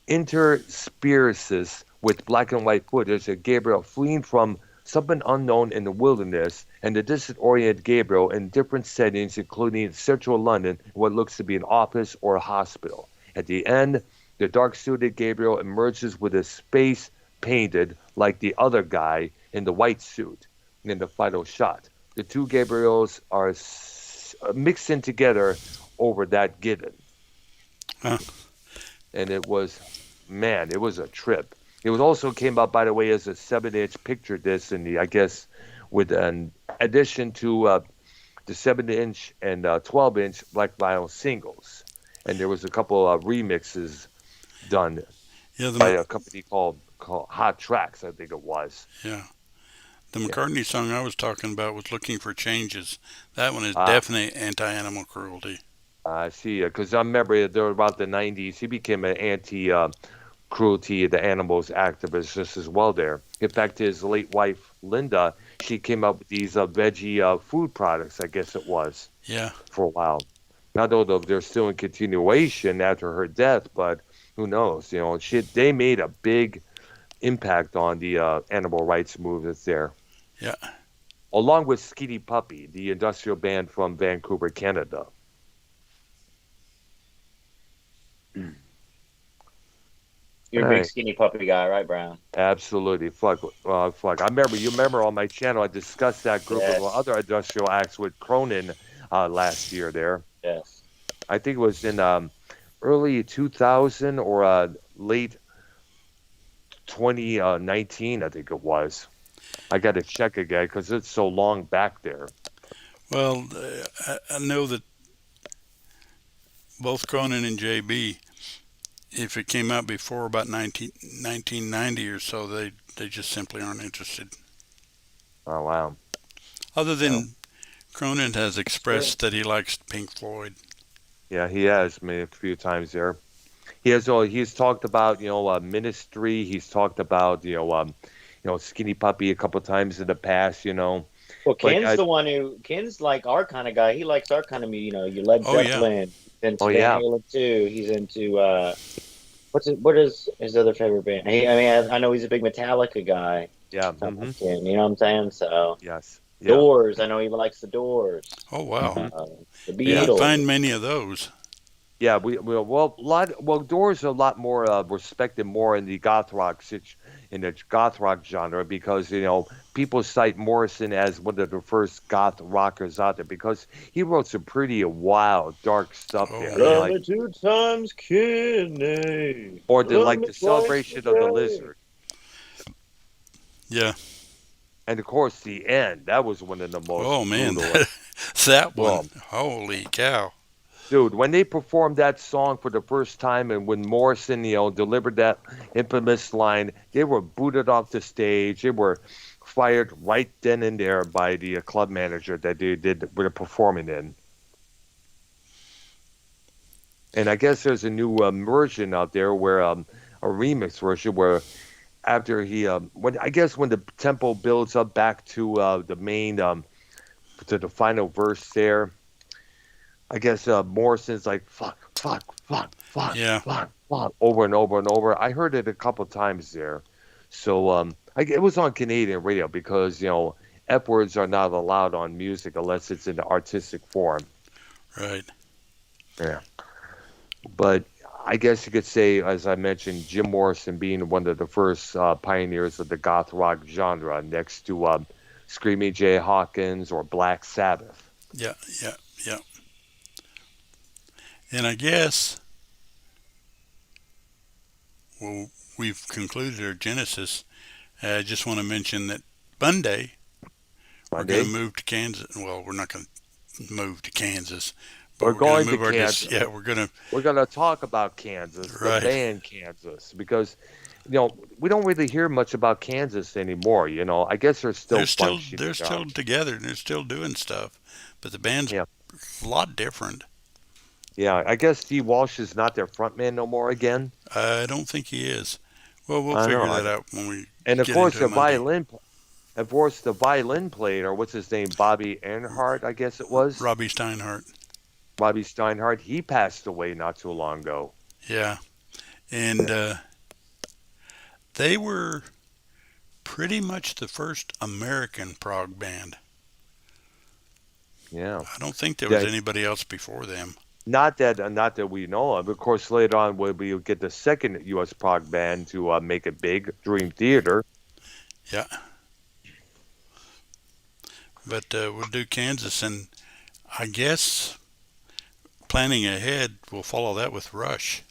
intersperses with black and white footage of Gabriel fleeing from something unknown in the wilderness and the disoriented Gabriel in different settings, including central London, what looks to be an office or a hospital. At the end, the dark-suited Gabriel emerges with his face painted like the other guy in the white suit in the final shot. The two Gabriels are mixing together over that given. Huh. And it was a trip. It was also came out, by the way, as a 7-inch picture disc, in the, I guess, with an addition to the 7-inch and 12-inch Black Vinyl singles. And there was a couple of remixes done by a company called Hot Tracks, I think it was. Yeah. The McCartney song I was talking about was Looking for Changes. That one is definitely anti-animal cruelty. I see, because I remember there about the 90s, he became an anti-cruelty of the animals activist just as well there. In fact, his late wife, Linda, she came up with these veggie food products, I guess it was, for a while. I don't know if they're still in continuation after her death, but who knows? You know, they made a big impact on the animal rights movement there. Yeah. Along with Skeety Puppy, the industrial band from Vancouver, Canada. You're a big Skinny Puppy guy, right, Brown? Absolutely. Fuck. You remember on my channel, I discussed that group of other industrial acts with Cronin last year there. Yes. I think it was in early 2000 or late 2019, I think it was. I got to check again because it's so long back there. Well, I know that both Cronin and JB, if it came out before about 1990 or so, they just simply aren't interested. Oh, wow. Other than Cronin has expressed that he likes Pink Floyd. Yeah, he has a few times there. He's talked about, Ministry. He's talked about, Skinny Puppy a couple times in the past, Well, Ken's the one Ken's like our kind of guy. He likes our kind of music, your Led Zeppelin. He's into Van Halen too. He's into what is his other favorite band? I know he's a big Metallica guy. Yeah. Mm-hmm. Ken, you know what I'm saying? So yes. Yeah. Doors. I know he likes the Doors. Oh wow. The Beatles. Yeah, find many of those. Yeah, Doors are a lot more respected more in the goth rock genre because people cite Morrison as one of the first goth rockers out there because he wrote some pretty wild, dark stuff there. Love me 2 times, Kenny. Or the Celebration of the Lizard. Yeah. And of course, the end. That was one of the most. Oh man, that one! Holy cow! Dude, when they performed that song for the first time and when Morrison, delivered that infamous line, they were booted off the stage. They were fired right then and there by the club manager that they were performing in. And I guess there's a new version out there where a remix version where after when the tempo builds up back to the main to the final verse there. I guess Morrison's like, fuck, over and over and over. I heard it a couple times there. So it was on Canadian radio because, F words are not allowed on music unless it's in the artistic form. Right. Yeah. But I guess you could say, as I mentioned, Jim Morrison being one of the first pioneers of the goth rock genre next to Screaming Jay Hawkins or Black Sabbath. Yeah. And I guess, we've concluded our Genesis. I just want to mention that Monday, we're going to move to Kansas. Well, we're not going to move to Kansas. But we're going to Kansas. We're going to talk about Kansas, right. The band Kansas, because we don't really hear much about Kansas anymore. I guess they're still they're still together and they're still doing stuff, but the band's Yeah. a lot different. Yeah, I guess Steve Walsh is not their frontman no more again. I don't think he is. Well, we'll I figure know. that out when we And of get course, into it Monday. the violin player, what's his name, Bobby Earnhardt, I guess it was. Robbie Steinhardt. Bobby Steinhardt, he passed away not too long ago. Yeah, and they were pretty much the first American prog band. Yeah. I don't think there was anybody else before them. Not that we know of. Of course, later on we'll get the second U.S. prog band to make it big, Dream Theater. Yeah. But we'll do Kansas, and I guess planning ahead, we'll follow that with Rush.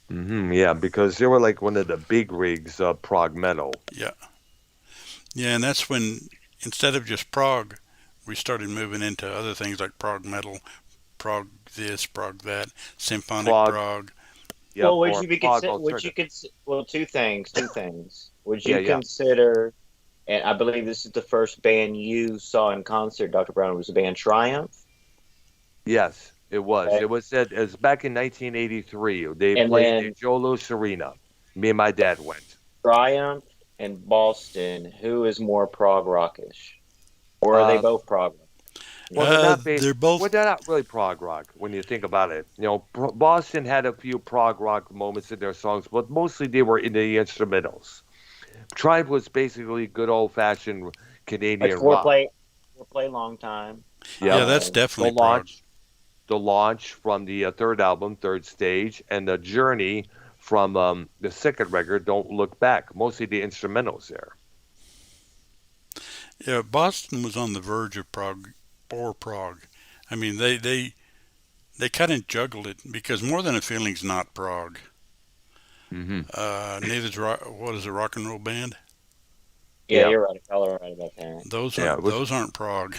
Yeah, because they were like one of the big rigs of prog metal. Yeah. Yeah, and that's when, instead of just prog, we started moving into other things like prog metal, prog this, prog that, symphonic prog. Yeah, well, two things. Would you consider, and I believe this is the first band you saw in concert, Dr. Brown, was the band Triumph? Yes, it was. Okay. It was back in 1983. They played in Joe Louis Arena. Me and my dad went. Triumph and Boston, who is more prog rockish? Or are they both prog rock? Well, they're both. Well, they're not really prog rock when you think about it. Boston had a few prog rock moments in their songs, but mostly they were in the instrumentals. Triumph was basically good old-fashioned Canadian rock. Foreplay Long Time. Yeah, that's definitely prog. The Launch from the third album, Third Stage, and the Journey from the second record, Don't Look Back. Mostly the instrumentals there. Yeah, Boston was on the verge of prog. I mean, they kind of juggled it because More Than a Feeling's not prog. Neither's what is a rock and roll band? Yeah, you're right. Y'all are right about that. Those aren't prog.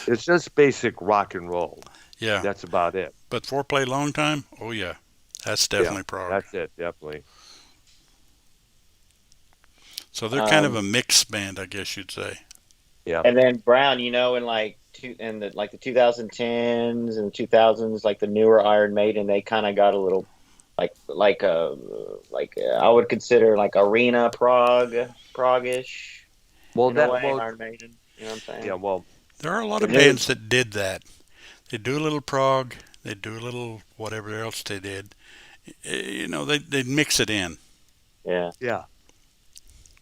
It's just basic rock and roll. Yeah, that's about it. But Foreplay Long Time, oh yeah, that's definitely prog. That's it, definitely. So they're kind of a mixed band, I guess you'd say. Yeah. And then Brown, in the 2010s and 2000s, like the newer Iron Maiden, they kind of got a little like I would consider like arena prog-ish. Well, Iron Maiden, you know what I'm saying? Yeah, well, there are a lot of bands that did that. They do a little prog, they do a little whatever else they did. They'd mix it in. Yeah. Yeah.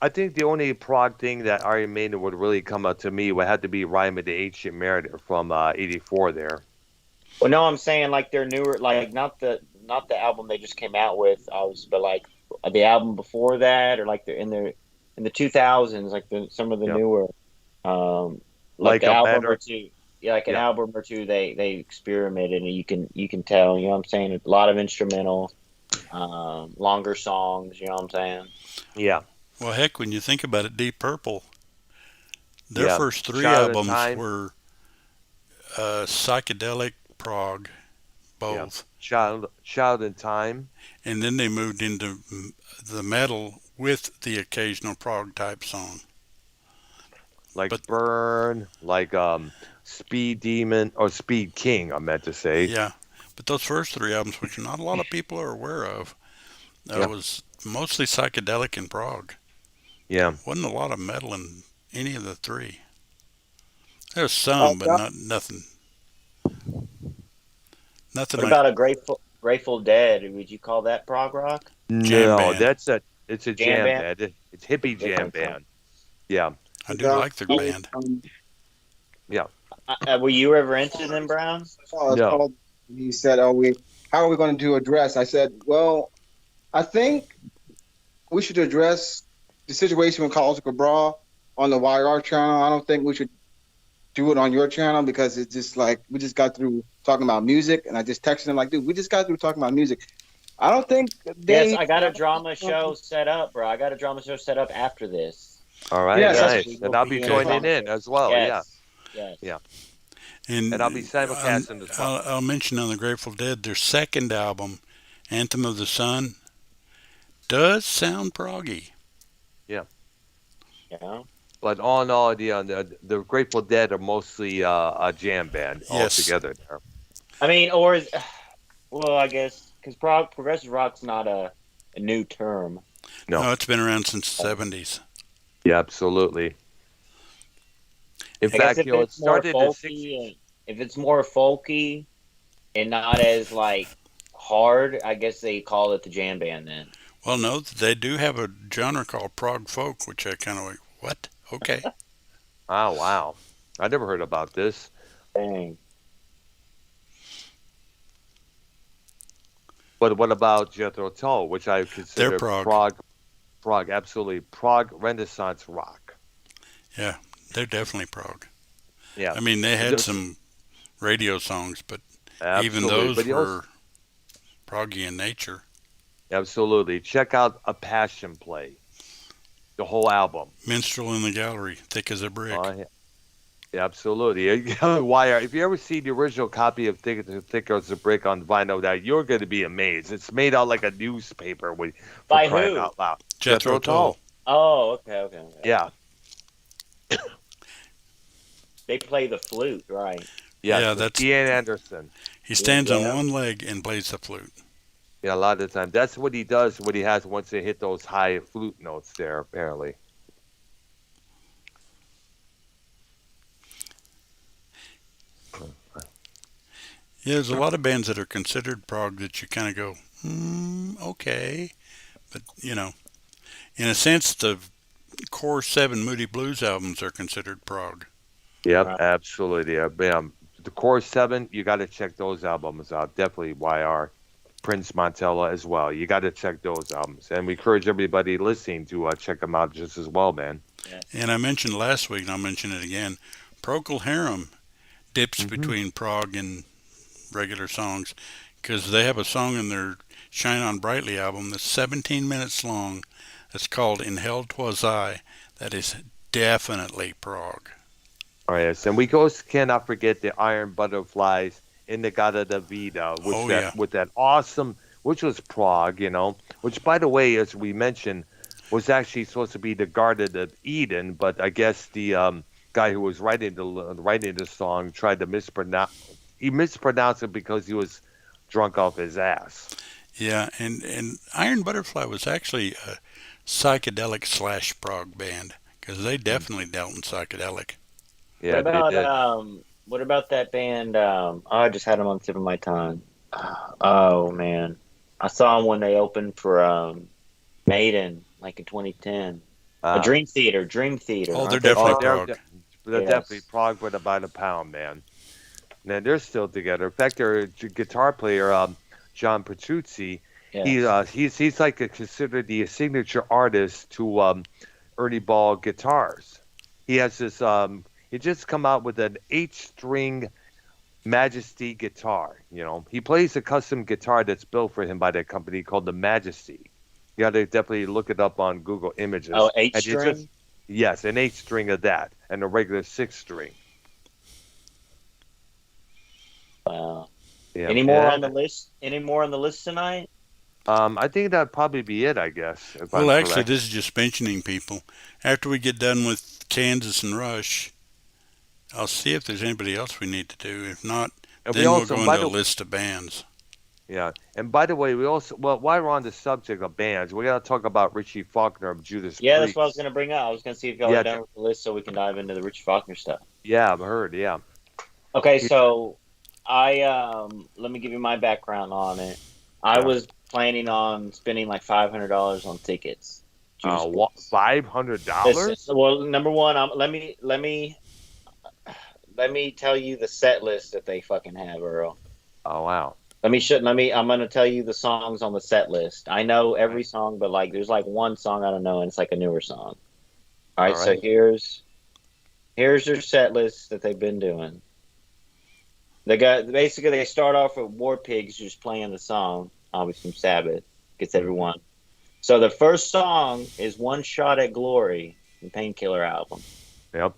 I think the only prog thing that Iron Maiden would really come up to me would have to be Rime of the Ancient Mariner from '84 there. Well, no, I'm saying like their newer, like not the album they just came out with, but like the album before that, or like in the 2000s, like some of the newer, like an album or two. Yeah, like an album or two, they experimented, and you can tell. You know what I'm saying? A lot of instrumental, longer songs. You know what I'm saying? Yeah. Well, heck, when you think about it, Deep Purple, their first three albums were psychedelic prog, both. Yeah. Child in Time. And then they moved into the metal with the occasional prog type song. Like Burn, like Speed Demon, or Speed King, I meant to say. Yeah, but those first three albums, which not a lot of people are aware of, was mostly psychedelic and prog. Yeah. Wasn't a lot of metal in any of the three. There's some, but nothing. Nothing. What about a Grateful Dead? Would you call that prog rock? No, it's a jam band. It's hippie jam band. Yeah. I do like their band. Yeah. Were you ever into them, Brown? No. He said, how are we going to address? I said, well, I think we should address the situation with Carlos Cabral on the YR channel. I don't think we should do it on your channel because it's just like we just got through talking about music, and I just texted him like, dude, we just got through talking about music. I don't think Yes, I got a drama show set up, bro. I got a drama show set up after this. All right, nice. And I'll be joining in as well. Yes. Yeah. And I'll be simulcasting as well. I'll mention on the Grateful Dead, their second album, Anthem of the Sun, does sound proggy. Yeah. Yeah. But all in all, the Grateful Dead are mostly a jam band altogether there. I mean, well, I guess because progressive rock's not a new term. No, it's been around since the 70s. Yeah, absolutely. In I fact, guess it started in the 60s. If it's more folky and not as like hard, I guess they call it the jam band then. Well, no, they do have a genre called prog folk, which I kind of like, what? Okay. Oh, wow. I never heard about this. Dang. But what about Jethro Tull, which I consider prog, absolutely prog Renaissance rock. Yeah, they're definitely prog. Yeah. I mean, they had some radio songs, but even those were proggy in nature. Absolutely. Check out A Passion Play, the whole album. Minstrel in the Gallery, thick as a brick. Yeah, absolutely. Why? If you ever see the original copy of Thick as a Brick on vinyl, that you're going to be amazed. It's made out like a newspaper. By who? Out loud. Jethro Tull. Oh, okay. Yeah. They play the flute, right? Yeah, that's Ian Anderson. He stands on one leg and plays the flute. Yeah, a lot of the time. That's what he does, what he has once they hit those high flute notes there, apparently. Yeah, there's a lot of bands that are considered prog that you kind of go, okay. But, you know, in a sense, the core 7 Moody Blues albums are considered prog. Yep, absolutely. The core 7, you got to check those albums out. Definitely YR, Prince Montella as well. You got to check those albums. And we encourage everybody listening to check them out just as well, man. Yeah. And I mentioned last week, and I'll mention it again, Procol Harum dips between prog and regular songs, because they have a song in their Shine On Brightly album that's 17 minutes long. That's called In Hell 'Twas I. That is definitely prog. Oh, yes. And we cannot forget the Iron Butterflies in the Gata da Vida, with that awesome, which was prog, which, by the way, as we mentioned, was actually supposed to be the Garden of Eden, but I guess the guy who was writing the song tried to mispronounce. He mispronounced it because he was drunk off his ass. Yeah, and Iron Butterfly was actually a psychedelic / prog band, because they definitely dealt in psychedelic. Yeah. What about that band? I just had them on the tip of my tongue. Oh man, I saw them when they opened for Maiden, like in 2010. Dream Theater. Oh, they're definitely prog. They're definitely prog, but about a pound, man. And they're still together. In fact, their guitar player, John Petrucci, he's like considered the signature artist to Ernie Ball guitars. He has this. He just come out with an 8-string Majesty guitar. He plays a custom guitar that's built for him by that company called the Majesty. You got to definitely look it up on Google Images. Oh, 8-string. Yes, an 8-string of that, and a regular 6-string. Wow. Yeah. Any more on the list? Any more on the list tonight? I think that'd probably be it, I guess. Well, actually, this is just mentioning people. After we get done with Kansas and Rush, I'll see if there's anybody else we need to do. If not, then we'll go into a list of bands. Yeah, and by the way, while we're on the subject of bands, we got to talk about Richie Faulkner of Judas Priest. Yeah, that's what I was going to bring up. I was going to see if y'all were done with the list so we can dive into the Richie Faulkner stuff. Yeah, I've heard, yeah. Okay, so let me give you my background on it. I was planning on spending like $500 on tickets. What? $500? Well, number one, let me tell you the set list that they fucking have, Earl. Oh wow. I'm gonna tell you the songs on the set list. I know every song, but like there's like one song I don't know, and it's like a newer song. All right. So here's their set list that they've been doing. They start off with War Pigs just playing the song, obviously from Sabbath, gets everyone. So the first song is One Shot at Glory, the Painkiller album. Yep.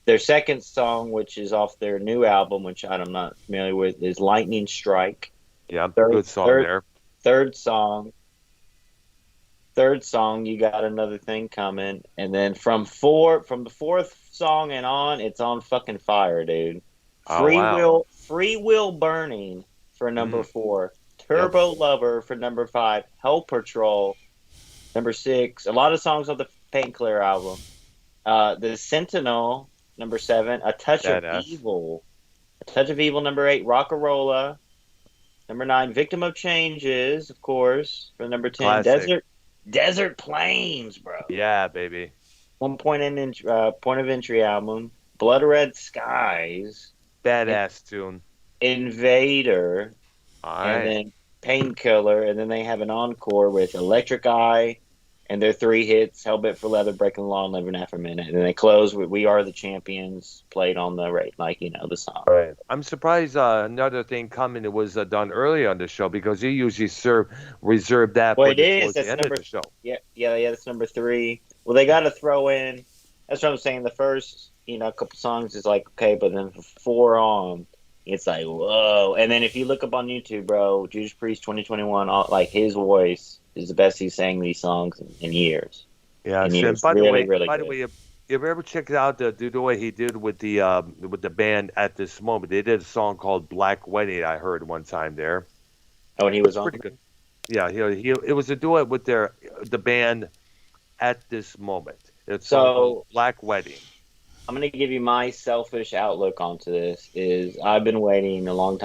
Their second song, which is off their new album, which I'm not familiar with, is Lightning Strike. Yeah, good song there. Third song third song, You Got Another Thing Coming, and then from the fourth song and on, it's on fucking fire, dude. Oh wow. Free Will Burning for number Mm. 4, Yep. Turbo Lover for number 5, Hell Patrol number 6. A lot of songs on the Painkiller album. The Sentinel number 7, A Touch of Badass. Evil. A Touch of Evil number 8, Rockarola. Number 9, Victim of Changes, of course, for number 10, Classic. Desert Plains, bro. Yeah, baby. Point of Entry album, Blood Red Skies, Badass tune. Invader, All and right. then Painkiller, and then they have an encore with Electric Eye, and their 3 hits, Hellbent for Leather, Breaking the Law, and Living After Minute. And then they close with We Are the Champions, played on the right, like, you know, the song. Right. I'm surprised another thing coming it was done early on the show because you usually reserve that Well, for it is. towards the That's end number. of the show. Yeah. That's number 3. Well, they got to throw in. That's what I'm saying. The first, couple songs is like okay, but then from 4 on, it's like whoa. And then if you look up on YouTube, bro, Judas Priest 2021, like his voice is the best he's sang these songs in years. Yeah. In And years, by the really, way, really good. if you ever checked out the way he did with the band at this moment, they did a song called Black Wedding. I heard one time there. Oh, and he It was was on. pretty good. Yeah, it was a duet with the band at this moment. It's a song called So Black Wedding. I'm gonna give you my selfish outlook onto this. Is I've been waiting a long time.